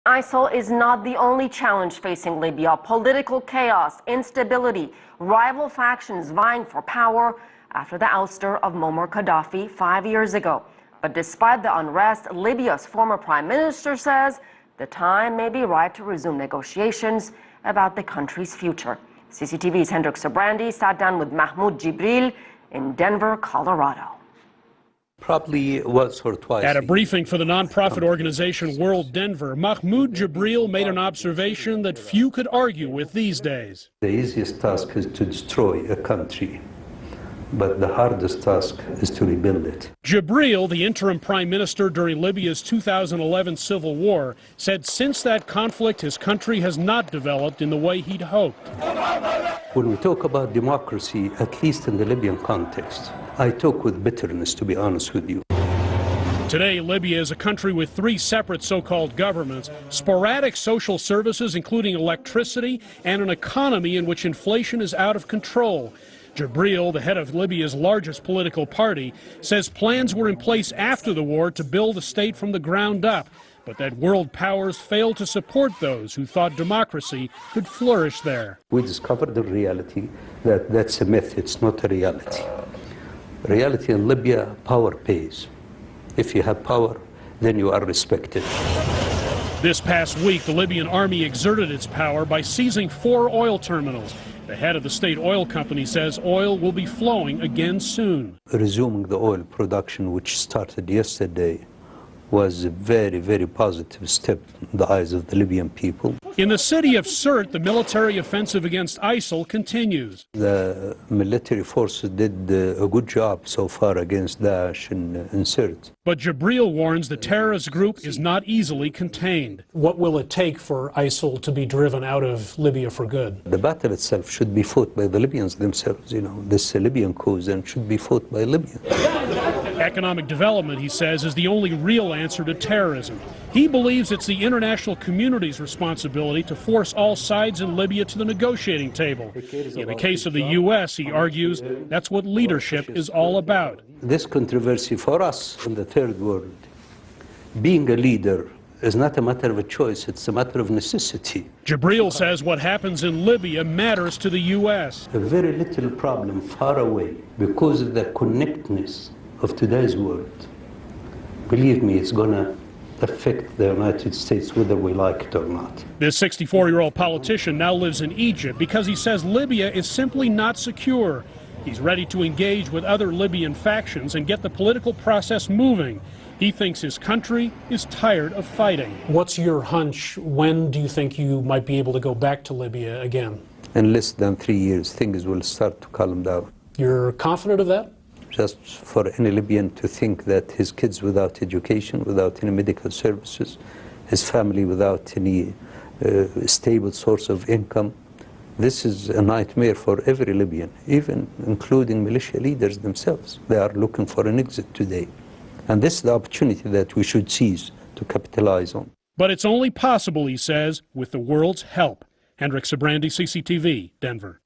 ISIL is not the only challenge facing Libya. Political chaos, instability, rival factions vying for power after the ouster of Muammar Gaddafi 5 years ago. But despite the unrest, Libya's former prime minister says the time may be right to resume negotiations about the country's future. CCTV's Hendrik Sabrandi sat down with Mahmoud Jibril in Denver, Colorado. Probably once or twice. At a briefing for the nonprofit organization World Denver, Mahmoud Jibril made an observation that few could argue with these days. The easiest task is to destroy a country, but the hardest task is to rebuild it. Jibril, the interim prime minister during Libya's 2011 civil war, said since that conflict his country has not developed in the way he'd hoped. When we talk about democracy, at least in the Libyan context, I talk with bitterness, to be honest with you. Today, Libya is a country with 3 separate so-called governments, sporadic social services including electricity, and an economy in which inflation is out of control. Jibril, the head of Libya's largest political party, says plans were in place after the war to build a state from the ground up, but that world powers failed to support those who thought democracy could flourish there. We discovered the reality that that's a myth, it's not a reality. Reality in Libya, power pays. If you have power, then you are respected. This past week, the Libyan army exerted its power by seizing 4 oil terminals. The head of the state oil company says oil will be flowing again soon. Resuming the oil production, which started yesterday, was a very, very positive step in the eyes of the Libyan people. In the city of Sirte, the military offensive against ISIL continues. The military forces did a good job so far against Daesh in Sirte. But Jibril warns the terrorist group is not easily contained. What will it take for ISIL to be driven out of Libya for good? The battle itself should be fought by the Libyans themselves, you know. This Libyan cause and should be fought by Libyans. Economic development, he says, is the only real answer to terrorism. He believes it's the international community's responsibility to force all sides in Libya to the negotiating table. In the case of the U.S., he argues, that's what leadership is all about. This controversy for us in the third world, being a leader is not a matter of a choice, it's a matter of necessity. Jibril says what happens in Libya matters to the U.S. A very little problem far away because of the connectedness of today's world. Believe me, it's going to affect the United States whether we like it or not. This 64-year-old politician now lives in Egypt because he says Libya is simply not secure. He's ready to engage with other Libyan factions and get the political process moving. He thinks his country is tired of fighting. What's your hunch? When do you think you might be able to go back to Libya again? In less than 3 years, things will start to calm down. You're confident of that? Just for any Libyan to think that his kids without education, without any medical services, his family without any stable source of income, this is a nightmare for every Libyan, even including militia leaders themselves. They are looking for an exit today. And this is the opportunity that we should seize to capitalize on. But it's only possible, he says, with the world's help. Hendrik Sabrandi, CCTV, Denver.